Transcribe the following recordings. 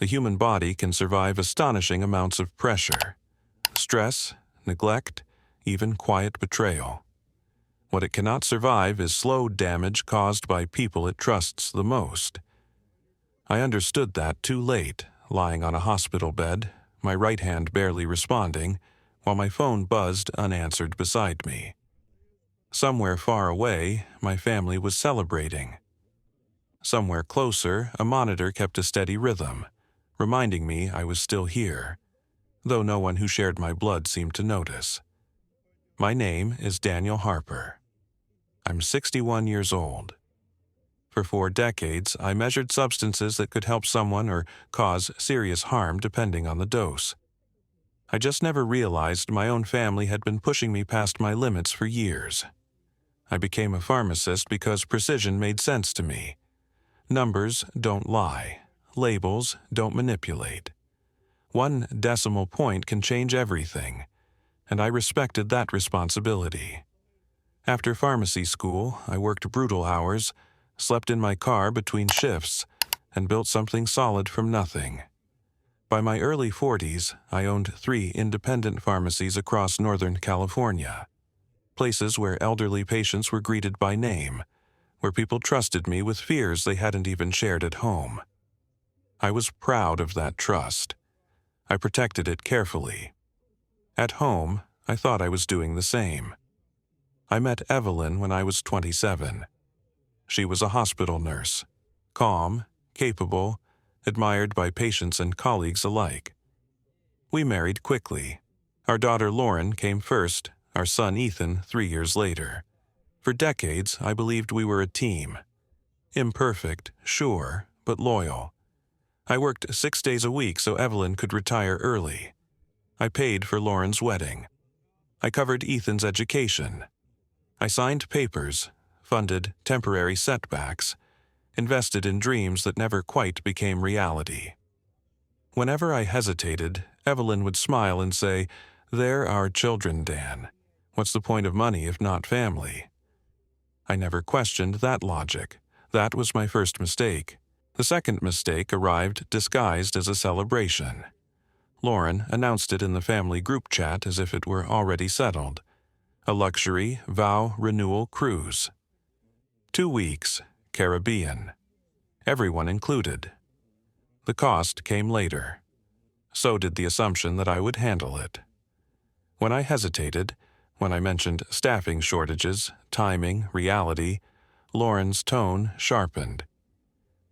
The human body can survive astonishing amounts of pressure, stress, neglect, even quiet betrayal. What it cannot survive is slow damage caused by people it trusts the most. I understood that too late, lying on a hospital bed, my right hand barely responding, while my phone buzzed unanswered beside me. Somewhere far away, my family was celebrating. Somewhere closer, a monitor kept a steady rhythm, reminding me I was still here, though no one who shared my blood seemed to notice. My name is Daniel Harper. I'm 61 years old. For 4 decades, I measured substances that could help someone or cause serious harm depending on the dose. I just never realized my own family had been pushing me past my limits for years. I became a pharmacist because precision made sense to me. Numbers don't lie. Labels don't manipulate. 1 decimal point can change everything, and I respected that responsibility. After pharmacy school, I worked brutal hours, slept in my car between shifts, and built something solid from nothing. By my early 40s, I owned 3 independent pharmacies across Northern California, places where elderly patients were greeted by name, where people trusted me with fears they hadn't even shared at home. I was proud of that trust. I protected it carefully. At home, I thought I was doing the same. I met Evelyn when I was 27. She was a hospital nurse, calm, capable, admired by patients and colleagues alike. We married quickly. Our daughter Lauren came first, our son Ethan 3 years later. For decades, I believed we were a team. Imperfect, sure, but loyal. I worked 6 days a week so Evelyn could retire early. I paid for Lauren's wedding. I covered Ethan's education. I signed papers, funded temporary setbacks, invested in dreams that never quite became reality. Whenever I hesitated, Evelyn would smile and say, "They're our children, Dan. What's the point of money if not family?" I never questioned that logic. That was my first mistake. The second mistake arrived disguised as a celebration. Lauren announced it in the family group chat as if it were already settled. A luxury vow renewal cruise. 2 weeks, Caribbean. Everyone included. The cost came later. So did the assumption that I would handle it. When I hesitated, when I mentioned staffing shortages, timing, reality, Lauren's tone sharpened.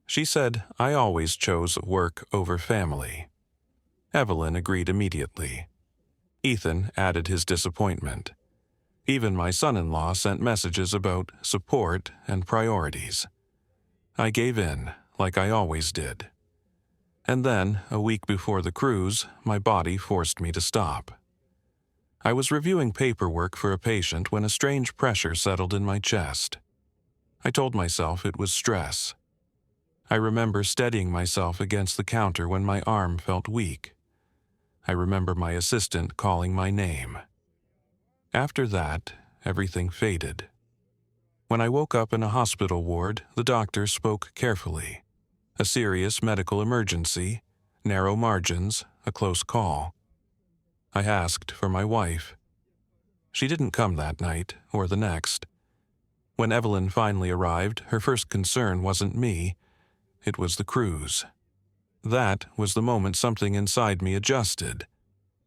She said I always chose work over family. Evelyn agreed immediately. Ethan added his disappointment. Even my son-in-law sent messages about support and priorities. I gave in, like I always did. And then, a week before the cruise, my body forced me to stop. I was reviewing paperwork for a patient when a strange pressure settled in my chest. I told myself it was stress. I remember steadying myself against the counter when my arm felt weak. I remember my assistant calling my name. After that, everything faded. When I woke up in a hospital ward, the doctor spoke carefully. A serious medical emergency, narrow margins, a close call. I asked for my wife. She didn't come that night, or the next. When Evelyn finally arrived, her first concern wasn't me, it was the cruise. That was the moment something inside me adjusted.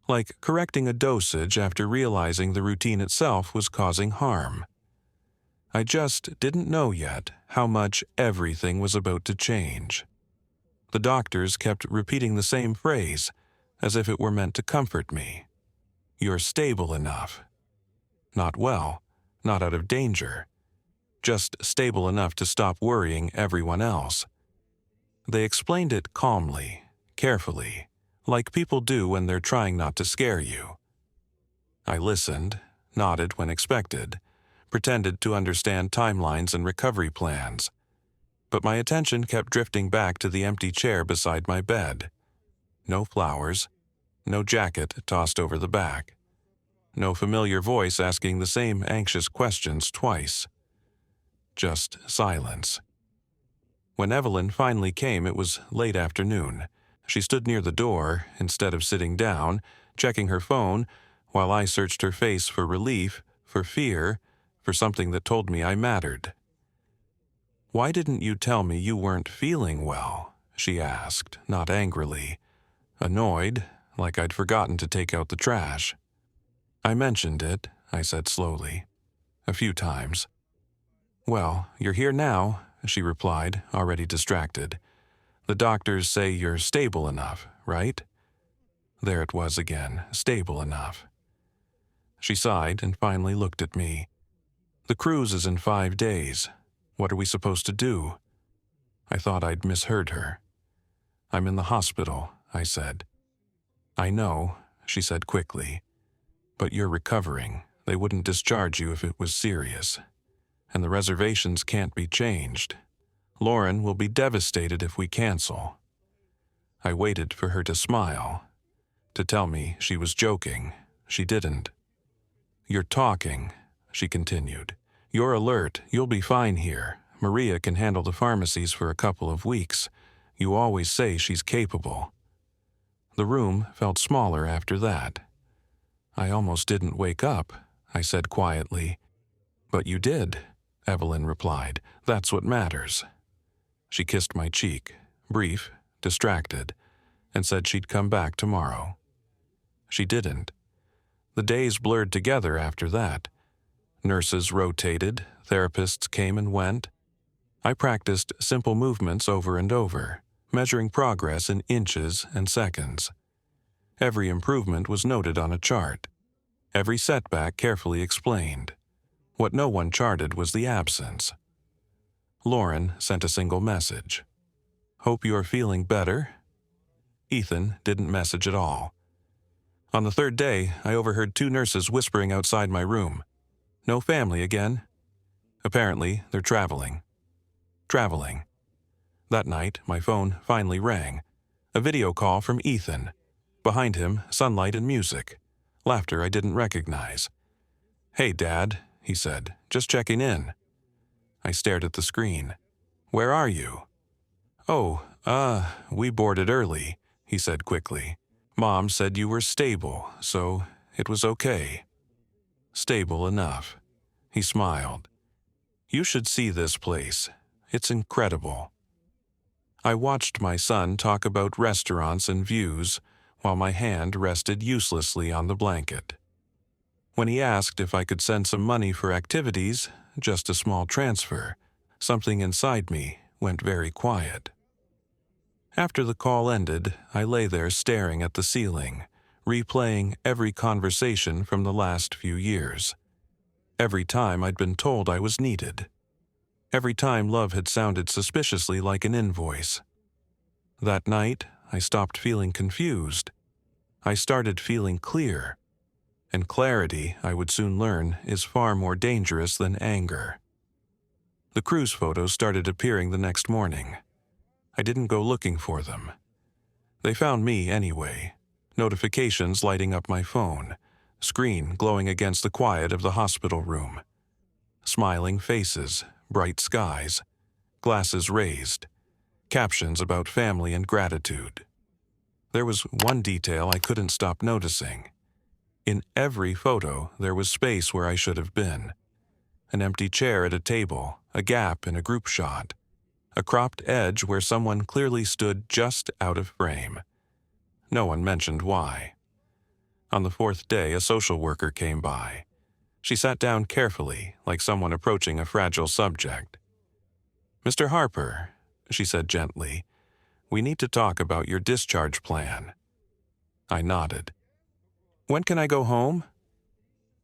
Like correcting a dosage after realizing the routine itself was causing harm. I just didn't know yet how much everything was about to change. The doctors kept repeating the same phrase, as if it were meant to comfort me. "You're stable enough." Not well, not out of danger. Just stable enough to stop worrying everyone else. They explained it calmly, carefully, like people do when they're trying not to scare you. I listened, nodded when expected, pretended to understand timelines and recovery plans. But my attention kept drifting back to the empty chair beside my bed. No flowers, no jacket tossed over the back. No familiar voice asking the same anxious questions twice. Just silence. When Evelyn finally came, it was late afternoon, She stood near the door instead of sitting down, checking her phone, while I searched her face for relief, for fear, for something that told me I mattered. "Why didn't you tell me you weren't feeling well?" she asked, not angrily. Annoyed, like I'd forgotten to take out the trash. "I mentioned it," I said slowly. "A few times." "Well, you're here now," she replied, already distracted. "The doctors say you're stable enough, right?" There it was again, stable enough. She sighed and finally looked at me. "The cruise is in 5 days. What are we supposed to do?" I thought I'd misheard her. "I'm in the hospital," I said. "I know," she said quickly. "But you're recovering. They wouldn't discharge you if it was serious. And the reservations can't be changed. Lauren will be devastated if we cancel." I waited for her to smile, to tell me she was joking. She didn't. "You're talking," she continued. "You're alert. You'll be fine here. Maria can handle the pharmacies for a couple of weeks. You always say she's capable." The room felt smaller after that. "I almost didn't wake up," I said quietly. "But you did," Evelyn replied. "That's what matters." She kissed my cheek, brief, distracted, and said she'd come back tomorrow. She didn't. The days blurred together after that. Nurses rotated, therapists came and went. I practiced simple movements over and over, measuring progress in inches and seconds. Every improvement was noted on a chart. Every setback carefully explained. What no one charted was the absence. Lauren sent a single message. "Hope you're feeling better." Ethan didn't message at all. On the 3rd day, I overheard 2 nurses whispering outside my room. "No family again?" Apparently, they're traveling. Traveling. That night, my phone finally rang. A video call from Ethan. Behind him, sunlight and music. Laughter I didn't recognize. "Hey, Dad," he said. "Just checking in." I stared at the screen. "Where are you?" "Oh, we boarded early," he said quickly. "Mom said you were stable, so it was okay." "Stable enough." He smiled. "You should see this place. It's incredible." I watched my son talk about restaurants and views while my hand rested uselessly on the blanket. When he asked if I could send some money for activities, just a small transfer, something inside me went very quiet. After the call ended, I lay there staring at the ceiling, replaying every conversation from the last few years. Every time I'd been told I was needed. Every time love had sounded suspiciously like an invoice. That night, I stopped feeling confused. I started feeling clear. And clarity, I would soon learn, is far more dangerous than anger. The cruise photos started appearing the next morning. I didn't go looking for them. They found me anyway. Notifications lighting up my phone, screen glowing against the quiet of the hospital room. Smiling faces, bright skies, glasses raised, captions about family and gratitude. There was one detail I couldn't stop noticing. In every photo, there was space where I should have been. An empty chair at a table, a gap in a group shot, a cropped edge where someone clearly stood just out of frame. No one mentioned why. On the 4th day, a social worker came by. She sat down carefully, like someone approaching a fragile subject. "Mr. Harper," she said gently, "we need to talk about your discharge plan." I nodded. "When can I go home?"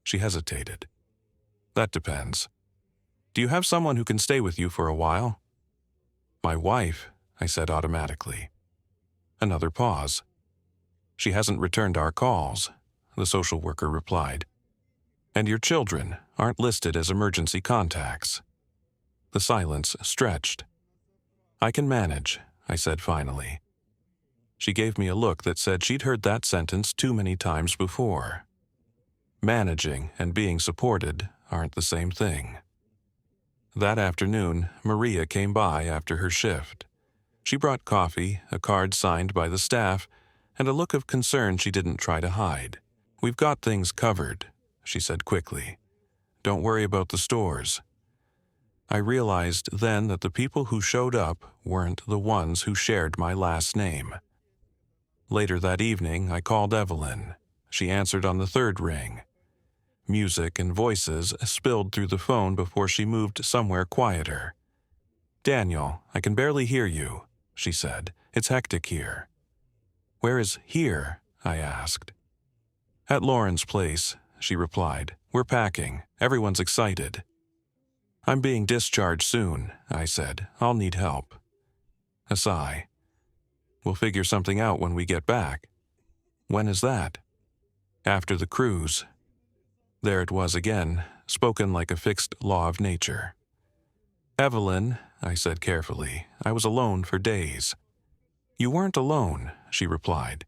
She hesitated. "That depends. Do you have someone who can stay with you for a while?" "My wife," I said automatically. Another pause. "She hasn't returned our calls," the social worker replied. "And your children aren't listed as emergency contacts." The silence stretched. "I can manage," I said finally. She gave me a look that said she'd heard that sentence too many times before. Managing and being supported aren't the same thing. That afternoon, Maria came by after her shift. She brought coffee, a card signed by the staff, and a look of concern she didn't try to hide. "We've got things covered," she said quickly. "Don't worry about the stores." I realized then that the people who showed up weren't the ones who shared my last name. Later that evening, I called Evelyn. She answered on the third ring. Music and voices spilled through the phone before she moved somewhere quieter. "Daniel, I can barely hear you," she said. "It's hectic here." "Where is here?" I asked. "At Lauren's place," she replied. "We're packing. Everyone's excited." "I'm being discharged soon," I said. "I'll need help." A sigh. "We'll figure something out when we get back." "When is that?" "After the cruise." There it was again, spoken like a fixed law of nature. "Evelyn," I said carefully, "I was alone for days." "You weren't alone," she replied.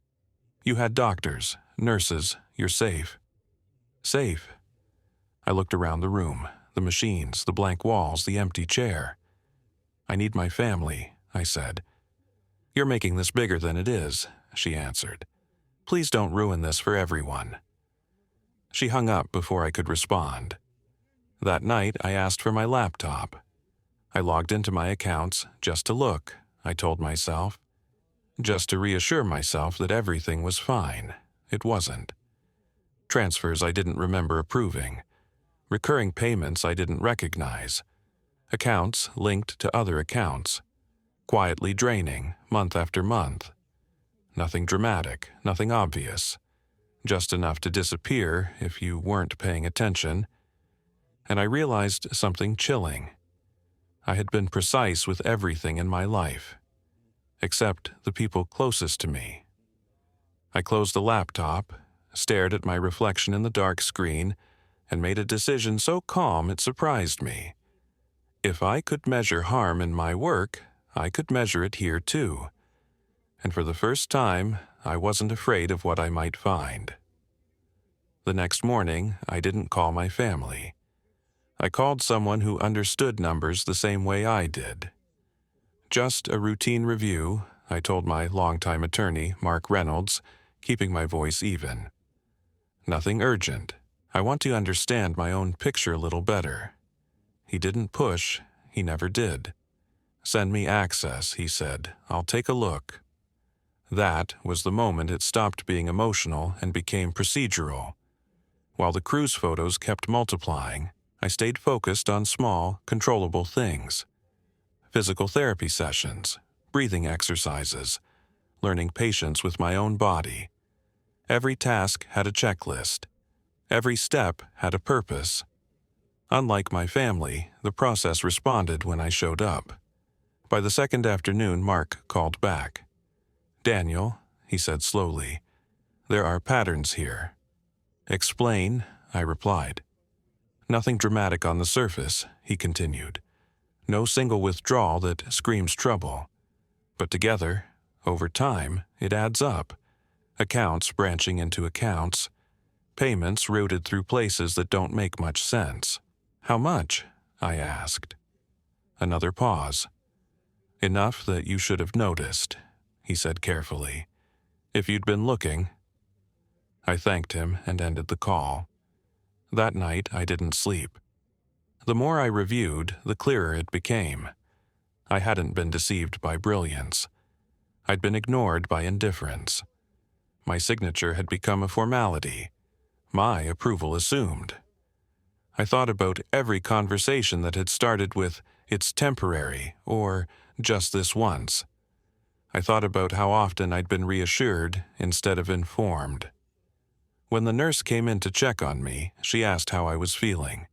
"You had doctors, nurses, you're safe." "Safe?" I looked around the room, the machines, the blank walls, the empty chair. "I need my family," I said. "You're making this bigger than it is," she answered. "Please don't ruin this for everyone." She hung up before I could respond. That night, I asked for my laptop. I logged into my accounts just to look, I told myself. Just to reassure myself that everything was fine. It wasn't. Transfers I didn't remember approving. Recurring payments I didn't recognize. Accounts linked to other accounts. Quietly draining, month after month. Nothing dramatic, nothing obvious. Just enough to disappear if you weren't paying attention. And I realized something chilling. I had been precise with everything in my life, except the people closest to me. I closed the laptop, stared at my reflection in the dark screen, and made a decision so calm it surprised me. If I could measure harm in my work, I could measure it here too. And for the first time, I wasn't afraid of what I might find. The next morning, I didn't call my family. I called someone who understood numbers the same way I did. "Just a routine review," I told my longtime attorney, Mark Reynolds, keeping my voice even. "Nothing urgent. I want to understand my own picture a little better." He didn't push. He never did. "Send me access," he said. "I'll take a look." That was the moment it stopped being emotional and became procedural. While the cruise photos kept multiplying, I stayed focused on small, controllable things. Physical therapy sessions, breathing exercises, learning patience with my own body. Every task had a checklist. Every step had a purpose. Unlike my family, the process responded when I showed up. By the second afternoon, Mark called back. "Daniel," he said slowly, "there are patterns here." "Explain," I replied. "Nothing dramatic on the surface," he continued. "No single withdrawal that screams trouble. But together, over time, it adds up. Accounts branching into accounts. Payments routed through places that don't make much sense." "How much?" I asked. Another pause. "Enough that you should have noticed," he said carefully. "If you'd been looking." I thanked him and ended the call. That night, I didn't sleep. The more I reviewed, the clearer it became. I hadn't been deceived by brilliance. I'd been ignored by indifference. My signature had become a formality. My approval assumed. I thought about every conversation that had started with, "It's temporary," or "just this once." I thought about how often I'd been reassured instead of informed. When the nurse came in to check on me, she asked how I was feeling.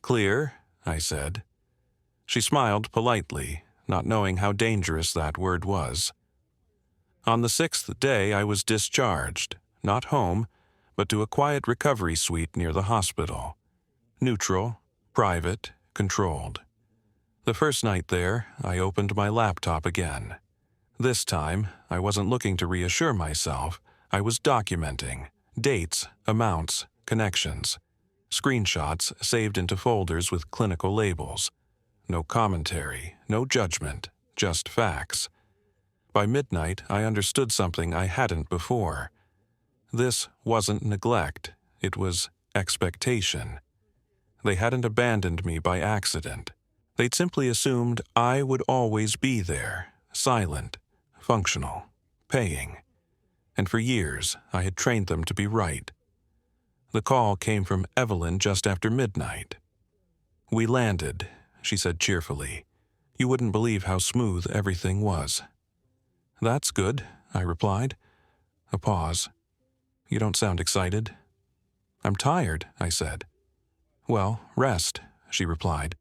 "Clear," I said. She smiled politely, not knowing how dangerous that word was. On the 6th day, I was discharged, not home, but to a quiet recovery suite near the hospital. Neutral, private, controlled. The first night there, I opened my laptop again. This time, I wasn't looking to reassure myself. I was documenting dates, amounts, connections. Screenshots saved into folders with clinical labels. No commentary, no judgment, just facts. By midnight, I understood something I hadn't before. This wasn't neglect, it was expectation. They hadn't abandoned me by accident. They'd simply assumed I would always be there, silent, functional, paying. And for years, I had trained them to be right. The call came from Evelyn just after midnight. "We landed," she said cheerfully. "You wouldn't believe how smooth everything was." "That's good," I replied. A pause. "You don't sound excited." "I'm tired," I said. "Well, rest," she replied.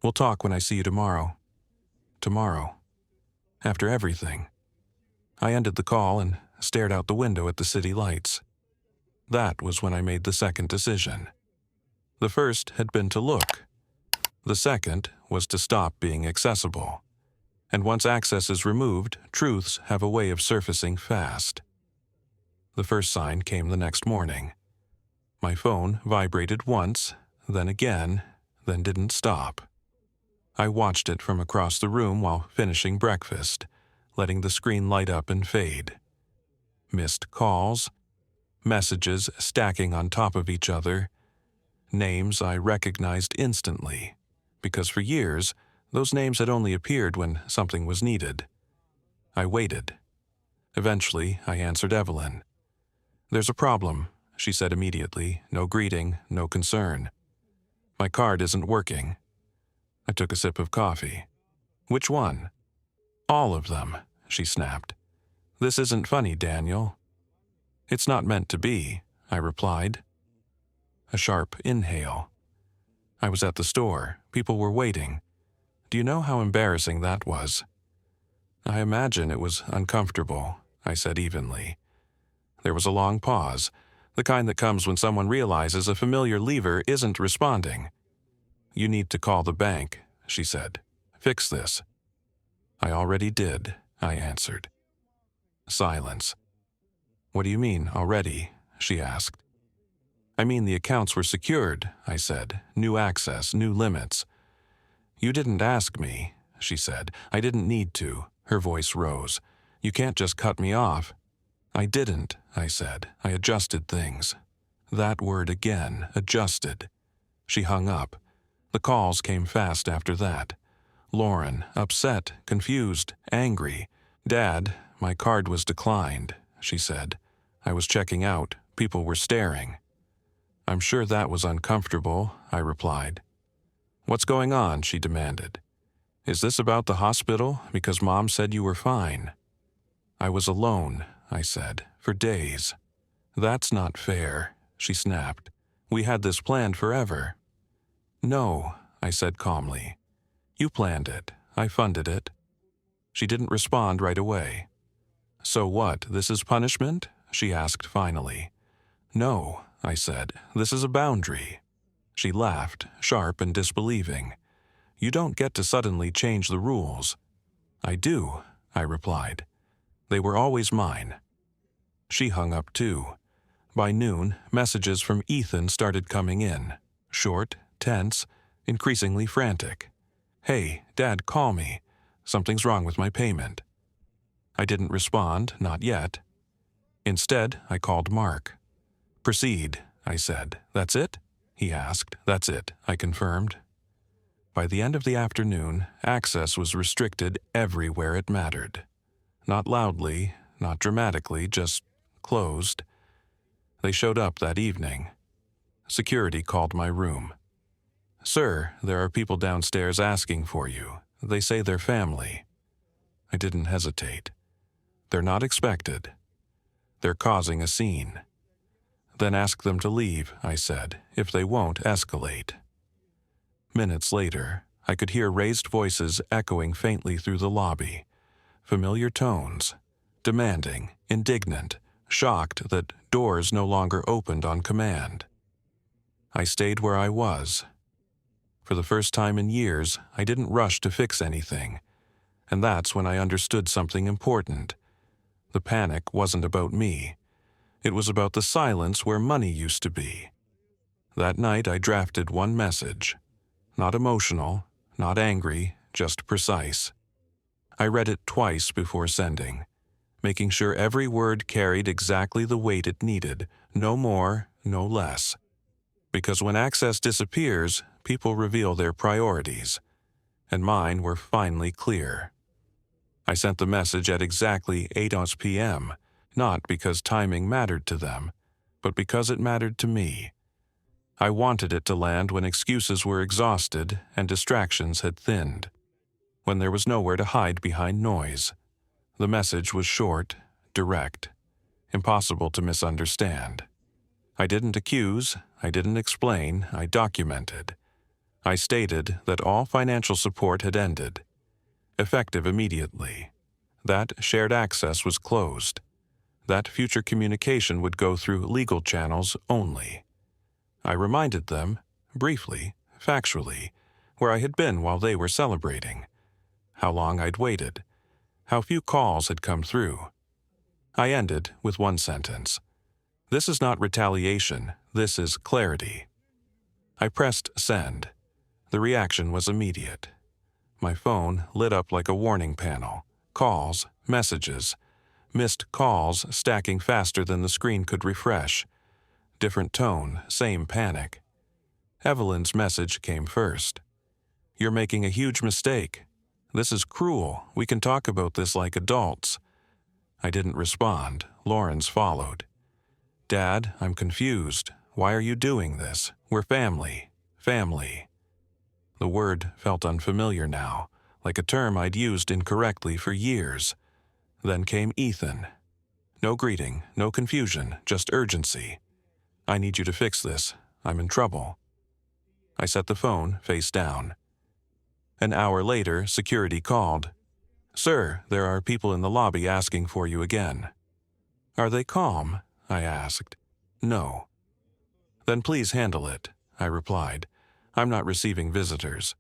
"We'll talk when I see you tomorrow." Tomorrow. After everything. I ended the call and stared out the window at the city lights. That was when I made the second decision. The first had been to look. The second was to stop being accessible. And once access is removed, truths have a way of surfacing fast. The first sign came the next morning. My phone vibrated once, then again, then didn't stop. I watched it from across the room while finishing breakfast, letting the screen light up and fade. Missed calls, messages stacking on top of each other, names I recognized instantly, because for years, those names had only appeared when something was needed. I waited. Eventually, I answered Evelyn. "There's a problem," she said immediately, no greeting, no concern. "My card isn't working." I took a sip of coffee. "Which one?" "All of them," she snapped. "This isn't funny, Daniel." "It's not meant to be," I replied. A sharp inhale. "I was at the store. People were waiting. Do you know how embarrassing that was?" "I imagine it was uncomfortable," I said evenly. There was a long pause, the kind that comes when someone realizes a familiar lever isn't responding. "You need to call the bank," she said. "Fix this." "I already did," I answered. Silence. "What do you mean, already?" she asked. "I mean the accounts were secured," I said. "New access, new limits." "You didn't ask me," she said. "I didn't need to." Her voice rose. "You can't just cut me off." "I didn't," I said. "I adjusted things." That word again, adjusted. She hung up. The calls came fast after that. Lauren, upset, confused, angry. "Dad, my card was declined," she said. "I was checking out. People were staring." "I'm sure that was uncomfortable," I replied. "What's going on?" she demanded. "Is this about the hospital? Because Mom said you were fine." "I was alone," I said, "for days." "That's not fair," she snapped. "We had this planned forever." "No," I said calmly. "You planned it. I funded it." She didn't respond right away. "So what, this is punishment?" she asked finally. "No," I said, "this is a boundary." She laughed, sharp and disbelieving. "You don't get to suddenly change the rules." "I do," I replied. "They were always mine." She hung up too. By noon, messages from Ethan started coming in. Short, tense, increasingly frantic. "Hey, Dad, call me. Something's wrong with my payment." I didn't respond, not yet. Instead, I called Mark. "Proceed," I said. "That's it?" he asked. "That's it," I confirmed. By the end of the afternoon, access was restricted everywhere it mattered. Not loudly, not dramatically, just closed. They showed up that evening. Security called my room. "Sir, there are people downstairs asking for you. They say they're family." I didn't hesitate. "They're not expected. They're causing a scene." "Then ask them to leave," I said. "If they won't, escalate." Minutes later, I could hear raised voices echoing faintly through the lobby. Familiar tones. Demanding, indignant, shocked that doors no longer opened on command. I stayed where I was. For the first time in years, I didn't rush to fix anything. And that's when I understood something important. The panic wasn't about me. It was about the silence where money used to be. That night I drafted one message. Not emotional, not angry, just precise. I read it twice before sending, making sure every word carried exactly the weight it needed, no more, no less. Because when access disappears, people reveal their priorities, and mine were finally clear. I sent the message at exactly 8 p.m., not because timing mattered to them, but because it mattered to me. I wanted it to land when excuses were exhausted and distractions had thinned, when there was nowhere to hide behind noise. The message was short, direct, impossible to misunderstand. I didn't accuse, I didn't explain, I documented. I stated that all financial support had ended, effective immediately, that shared access was closed, that future communication would go through legal channels only. I reminded them, briefly, factually, where I had been while they were celebrating, how long I'd waited, how few calls had come through. I ended with one sentence. This is not retaliation, this is clarity. I pressed send. The reaction was immediate. My phone lit up like a warning panel. Calls, messages, missed calls stacking faster than the screen could refresh. Different tone, same panic. Evelyn's message came first. You're making a huge mistake. This is cruel. We can talk about this like adults. I didn't respond. Lauren's followed. Dad, I'm confused. Why are you doing this? We're family. Family. The word felt unfamiliar now, like a term I'd used incorrectly for years. Then came Ethan. No greeting, no confusion, just urgency. I need you to fix this. I'm in trouble. I set the phone face down. An hour later, security called. Sir, there are people in the lobby asking for you again. Are they calm? I asked. No. Then please handle it, I replied. I'm not receiving visitors.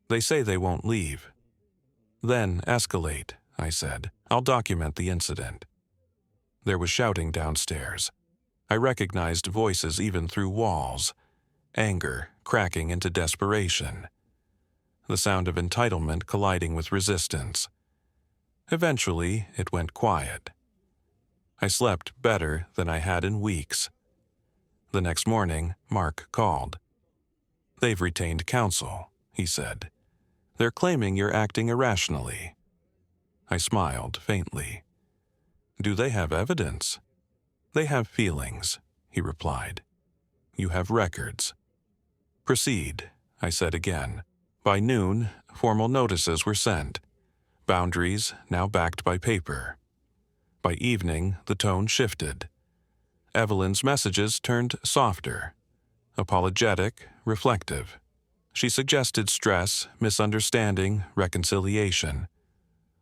They say they won't leave. Then escalate, I said. I'll document the incident. There was shouting downstairs. I recognized voices even through walls. Anger cracking into desperation. The sound of entitlement colliding with resistance. Eventually, it went quiet. I slept better than I had in weeks. The next morning, Mark called. They've retained counsel, he said. They're claiming you're acting irrationally. I smiled faintly. Do they have evidence? They have feelings, he replied. You have records. Proceed, I said again. By noon, formal notices were sent. Boundaries now backed by paper. By evening, the tone shifted. Evelyn's messages turned softer, apologetic, reflective. She suggested stress, misunderstanding, reconciliation.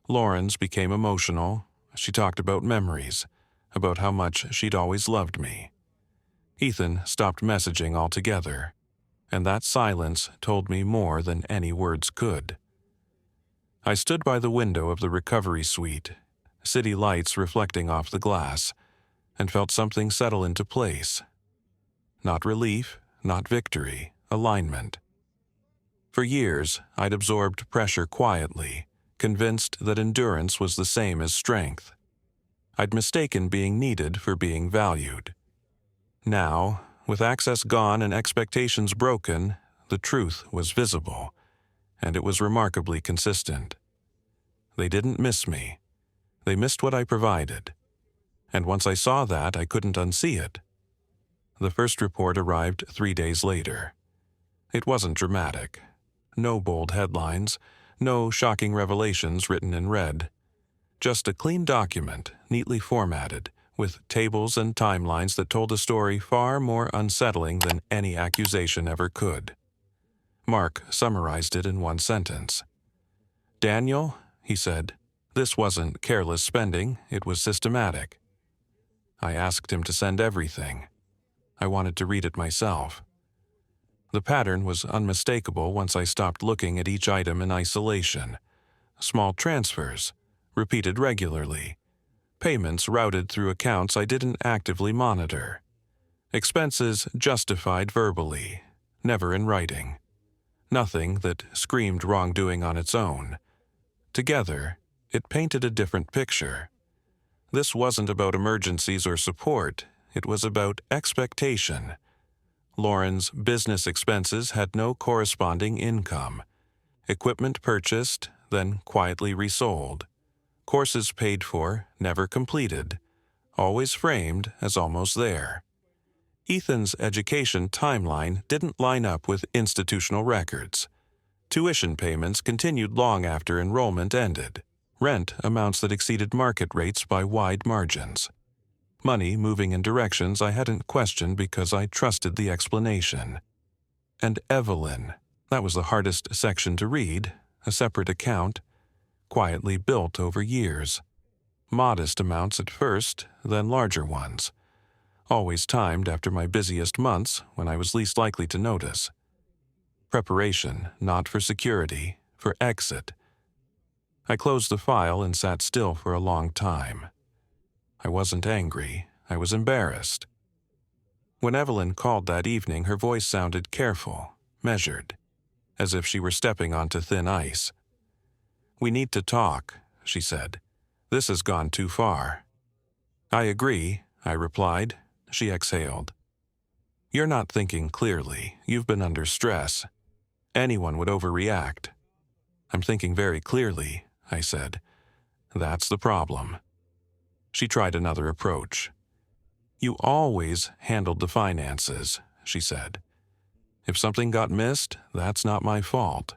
Lauren's became emotional. She talked about memories, about how much she'd always loved me. Ethan stopped messaging altogether, and that silence told me more than any words could. I stood by the window of the recovery suite, city lights reflecting off the glass, and felt something settle into place. Not relief, not victory, alignment. For years, I'd absorbed pressure quietly, convinced that endurance was the same as strength. I'd mistaken being needed for being valued. Now, with access gone and expectations broken, the truth was visible, and it was remarkably consistent. They didn't miss me. They missed what I provided. And once I saw that, I couldn't unsee it. The first report arrived 3 days later. It wasn't dramatic. No bold headlines, no shocking revelations written in red. Just a clean document, neatly formatted, with tables and timelines that told a story far more unsettling than any accusation ever could. Mark summarized it in one sentence. Daniel, he said, this wasn't careless spending, it was systematic. I asked him to send everything. I wanted to read it myself. The pattern was unmistakable once I stopped looking at each item in isolation. Small transfers, repeated regularly. Payments routed through accounts I didn't actively monitor. Expenses justified verbally, never in writing. Nothing that screamed wrongdoing on its own. Together, it painted a different picture. This wasn't about emergencies or support, it was about expectation. Lauren's business expenses had no corresponding income. Equipment purchased, then quietly resold. Courses paid for, never completed, always framed as almost there. Ethan's education timeline didn't line up with institutional records. Tuition payments continued long after enrollment ended. Rent amounts that exceeded market rates by wide margins. Money moving in directions I hadn't questioned because I trusted the explanation. And Evelyn, that was the hardest section to read, a separate account, quietly built over years. Modest amounts at first, then larger ones. Always timed after my busiest months when I was least likely to notice. Preparation, not for security, for exit. I closed the file and sat still for a long time. I wasn't angry, I was embarrassed. When Evelyn called that evening, her voice sounded careful, measured, as if she were stepping onto thin ice. "We need to talk," she said. "This has gone too far." "I agree," I replied. She exhaled. "You're not thinking clearly. You've been under stress. Anyone would overreact." "I'm thinking very clearly," I said. "That's the problem." She tried another approach. "You always handled the finances," she said. "If something got missed, that's not my fault."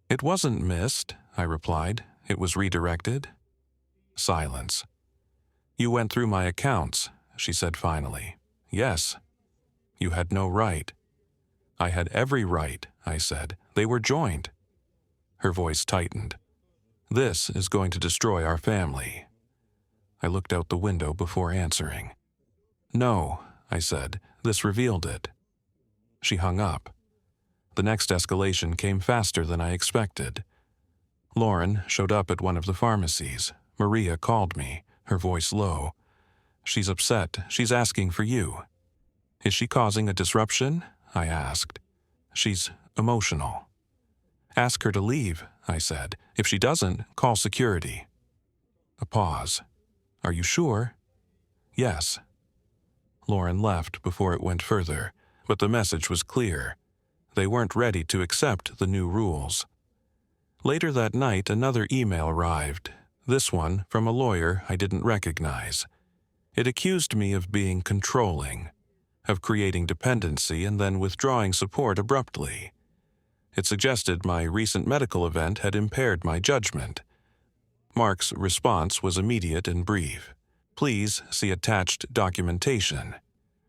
"It wasn't missed," I replied. "It was redirected." Silence. "You went through my accounts," she said finally. "Yes." "You had no right." "I had every right," I said. "They were joint." Her voice tightened. "This is going to destroy our family." I looked out the window before answering. "No," I said. "This revealed it." She hung up. The next escalation came faster than I expected. Lauren showed up at one of the pharmacies. Maria called me, her voice low. "She's upset. She's asking for you." "Is she causing a disruption?" I asked. "She's emotional." "Ask her to leave," I said. "If she doesn't, call security." A pause. "Are you sure?" "Yes." Lauren left before it went further, but the message was clear. They weren't ready to accept the new rules. Later that night, another email arrived, this one from a lawyer I didn't recognize. It accused me of being controlling, of creating dependency and then withdrawing support abruptly. It suggested my recent medical event had impaired my judgment. Mark's response was immediate and brief. "Please see attached documentation."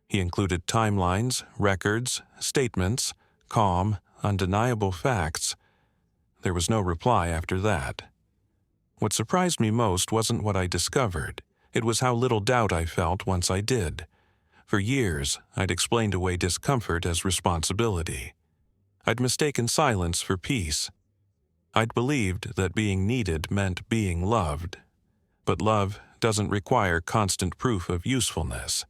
He included timelines, records, statements, calm, undeniable facts. There was no reply after that. What surprised me most wasn't what I discovered. It was how little doubt I felt once I did. For years, I'd explained away discomfort as responsibility. I'd mistaken silence for peace. I'd believed that being needed meant being loved. But love doesn't require constant proof of usefulness,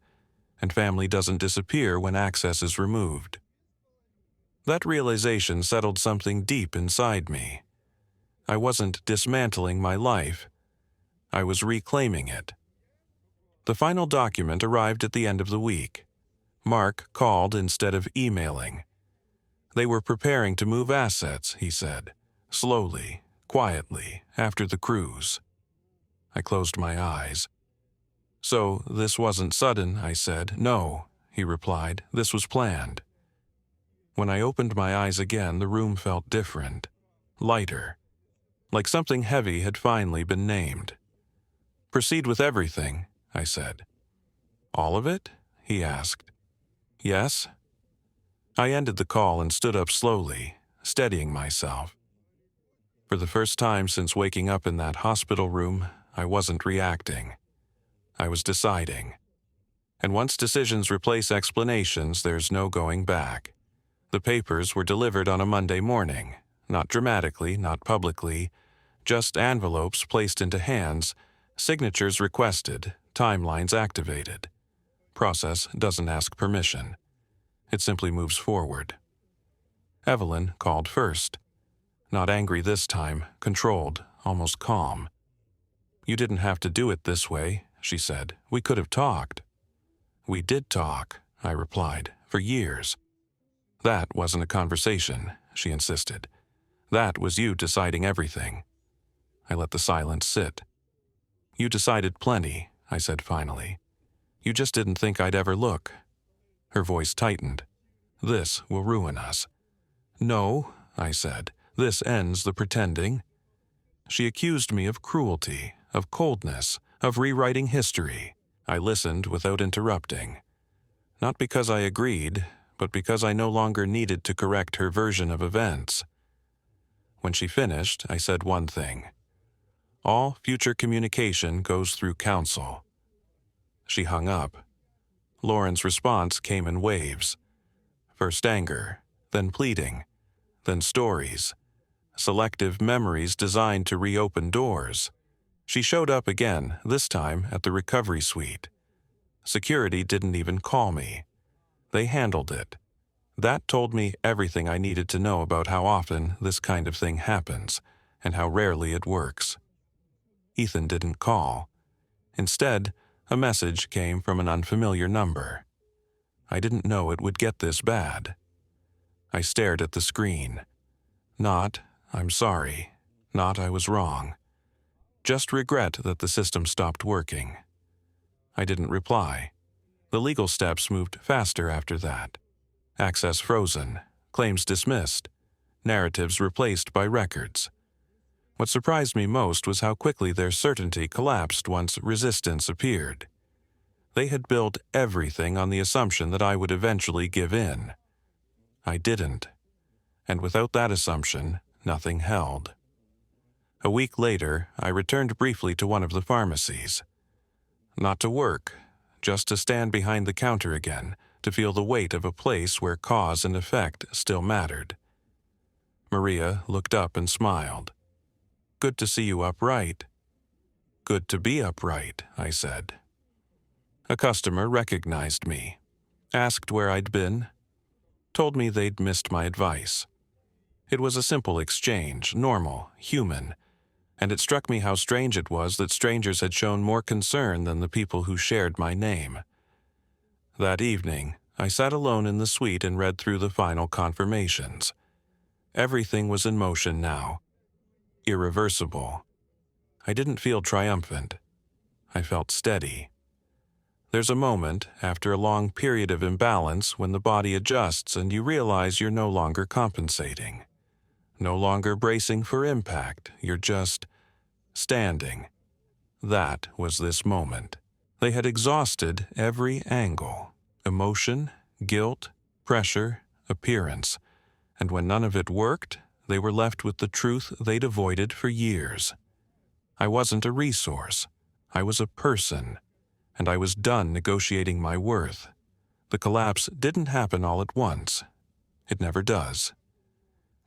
and family doesn't disappear when access is removed. That realization settled something deep inside me. I wasn't dismantling my life. I was reclaiming it. The final document arrived at the end of the week. Mark called instead of emailing. They were preparing to move assets, he said, slowly, quietly, after the cruise. I closed my eyes. "So this wasn't sudden," I said. "No," he replied. "This was planned." When I opened my eyes again, the room felt different, lighter, like something heavy had finally been named. "Proceed with everything," I said. "All of it?" he asked. "Yes." I ended the call and stood up slowly, steadying myself. For the first time since waking up in that hospital room, I wasn't reacting. I was deciding. And once decisions replace explanations, there's no going back. The papers were delivered on a Monday morning, not dramatically, not publicly, just envelopes placed into hands, signatures requested, timelines activated. Process doesn't ask permission. It simply moves forward. Evelyn called first. Not angry this time, controlled, almost calm. "You didn't have to do it this way," she said. "We could have talked." "We did talk," I replied, "for years." "That wasn't a conversation," she insisted. "That was you deciding everything." I let the silence sit. "You decided plenty," I said finally. "You just didn't think I'd ever look." Her voice tightened. "This will ruin us." "No," I said. "This ends the pretending." She accused me of cruelty, of coldness, of rewriting history. I listened without interrupting. Not because I agreed, but because I no longer needed to correct her version of events. When she finished, I said one thing. "All future communication goes through counsel." She hung up. Lauren's response came in waves. First anger, then pleading, then stories. Selective memories designed to reopen doors. She showed up again, this time at the recovery suite. Security didn't even call me. They handled it. That told me everything I needed to know about how often this kind of thing happens, and how rarely it works. Ethan didn't call. Instead, a message came from an unfamiliar number. I didn't know it would get this bad. I stared at the screen. Not, "I'm sorry," not, "I was wrong." Just regret that the system stopped working. I didn't reply. The legal steps moved faster after that. Access frozen, claims dismissed, narratives replaced by records. What surprised me most was how quickly their certainty collapsed once resistance appeared. They had built everything on the assumption that I would eventually give in. I didn't. And without that assumption, nothing held. A week later, I returned briefly to one of the pharmacies. Not to work, just to stand behind the counter again, to feel the weight of a place where cause and effect still mattered. Maria looked up and smiled. "Good to see you upright." "Good to be upright," I said. A customer recognized me, asked where I'd been, told me they'd missed my advice. It was a simple exchange, normal, human, and it struck me how strange it was that strangers had shown more concern than the people who shared my name. That evening, I sat alone in the suite and read through the final confirmations. Everything was in motion now. Irreversible. I didn't feel triumphant. I felt steady. There's a moment, after a long period of imbalance, when the body adjusts and you realize you're no longer compensating. No longer bracing for impact, you're just standing. That was this moment. They had exhausted every angle: emotion, guilt, pressure, appearance, and when none of it worked, they were left with the truth they'd avoided for years. I wasn't a resource. I was a person, and I was done negotiating my worth. The collapse didn't happen all at once. It never does.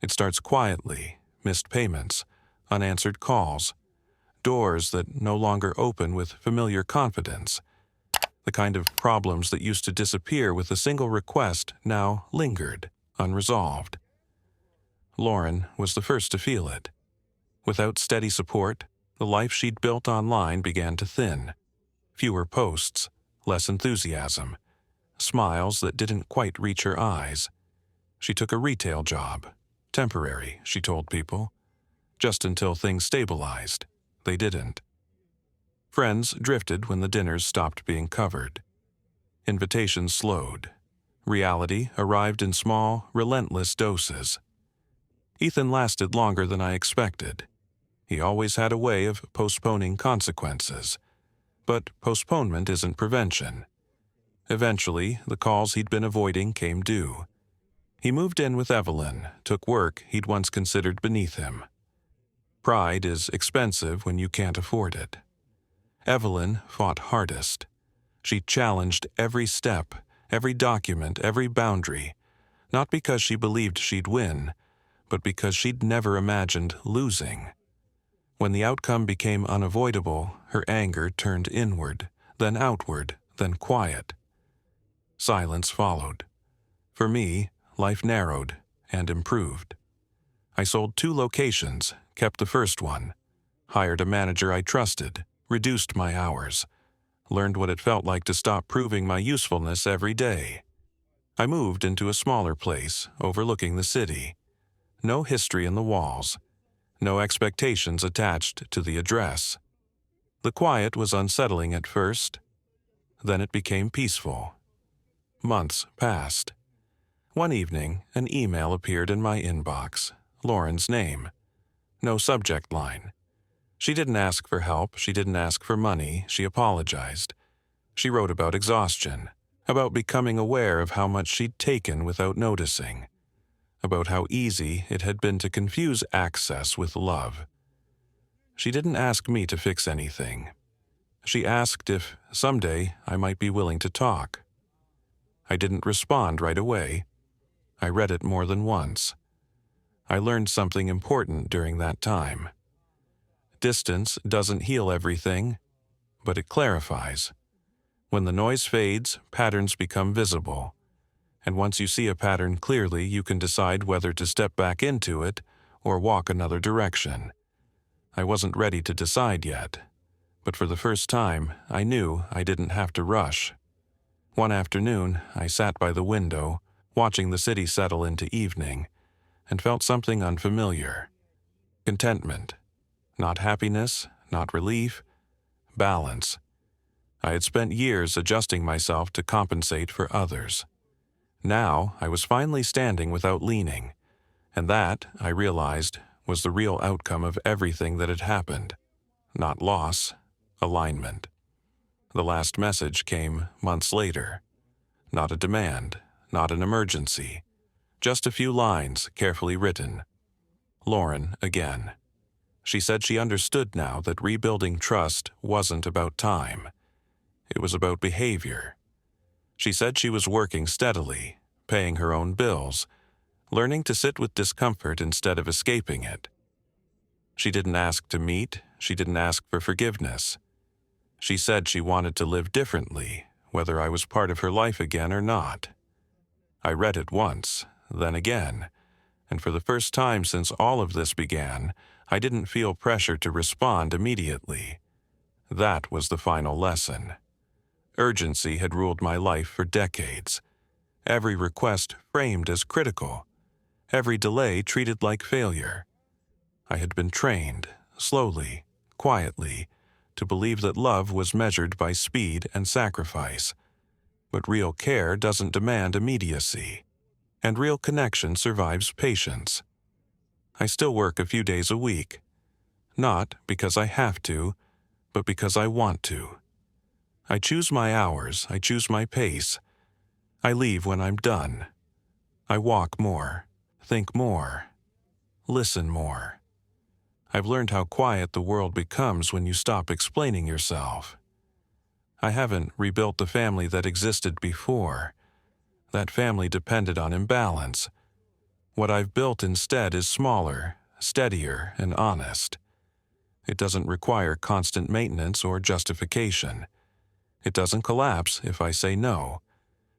It starts quietly, missed payments, unanswered calls, doors that no longer open with familiar confidence. The kind of problems that used to disappear with a single request now lingered, unresolved. Lauren was the first to feel it. Without steady support, the life she'd built online began to thin. Fewer posts, less enthusiasm, smiles that didn't quite reach her eyes. She took a retail job. Temporary, she told people. Just until things stabilized. They didn't. Friends drifted when the dinners stopped being covered. Invitations slowed. Reality arrived in small, relentless doses. Ethan lasted longer than I expected. He always had a way of postponing consequences. But postponement isn't prevention. Eventually, the calls he'd been avoiding came due. He moved in with Evelyn, took work he'd once considered beneath him. Pride is expensive when you can't afford it. Evelyn fought hardest. She challenged every step, every document, every boundary, not because she believed she'd win, but because she'd never imagined losing. When the outcome became unavoidable, her anger turned inward, then outward, then quiet. Silence followed. For me, life narrowed and improved. I sold 2 locations, kept the first one. hired a manager I trusted, reduced my hours, learned what it felt like to stop proving my usefulness every day. I moved into a smaller place, overlooking the city. No history in the walls, no expectations attached to the address. The quiet was unsettling at first, then it became peaceful. Months passed. One evening, an email appeared in my inbox, Lauren's name. No subject line. She didn't ask for help, she didn't ask for money, she apologized. She wrote about exhaustion, about becoming aware of how much she'd taken without noticing, about how easy it had been to confuse access with love. She didn't ask me to fix anything. She asked if, someday, I might be willing to talk. I didn't respond right away. I read it more than once. I learned something important during that time. Distance doesn't heal everything, but it clarifies. When the noise fades, patterns become visible. And once you see a pattern clearly, you can decide whether to step back into it or walk another direction. I wasn't ready to decide yet, but for the first time, I knew I didn't have to rush. One afternoon, I sat by the window, watching the city settle into evening, and felt something unfamiliar. Contentment. Not happiness, not relief, balance. I had spent years adjusting myself to compensate for others. Now I was finally standing without leaning, and that, I realized, was the real outcome of everything that had happened. Not loss, alignment. The last message came months later. Not a demand, not an emergency. Just a few lines, carefully written. Lauren again. She said she understood now that rebuilding trust wasn't about time. It was about behavior. She said she was working steadily, paying her own bills, learning to sit with discomfort instead of escaping it. She didn't ask to meet, she didn't ask for forgiveness. She said she wanted to live differently, whether I was part of her life again or not. I read it once, then again, and for the first time since all of this began, I didn't feel pressure to respond immediately. That was the final lesson. Urgency had ruled my life for decades. Every request framed as critical. Every delay treated like failure. I had been trained, slowly, quietly, to believe that love was measured by speed and sacrifice. But real care doesn't demand immediacy, and real connection survives patience. I still work a few days a week, not because I have to, but because I want to. I choose my hours, I choose my pace. I leave when I'm done. I walk more, think more, listen more. I've learned how quiet the world becomes when you stop explaining yourself. I haven't rebuilt the family that existed before. That family depended on imbalance. What I've built instead is smaller, steadier, and honest. It doesn't require constant maintenance or justification. It doesn't collapse if I say no.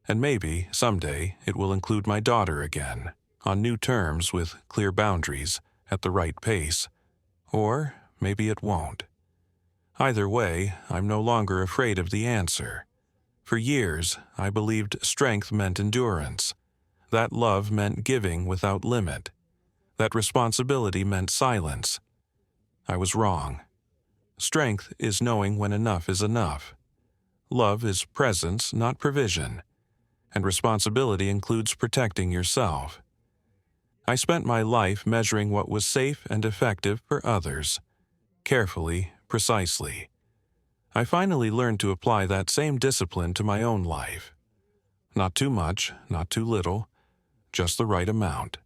And maybe, someday, it will include my daughter again, on new terms with clear boundaries, at the right pace. Or maybe it won't. Either way, I'm no longer afraid of the answer. For years, I believed strength meant endurance, that love meant giving without limit, that responsibility meant silence. I was wrong. Strength is knowing when enough is enough. Love is presence, not provision, and responsibility includes protecting yourself. I spent my life measuring what was safe and effective for others, carefully, precisely. I finally learned to apply that same discipline to my own life. Not too much, not too little, just the right amount.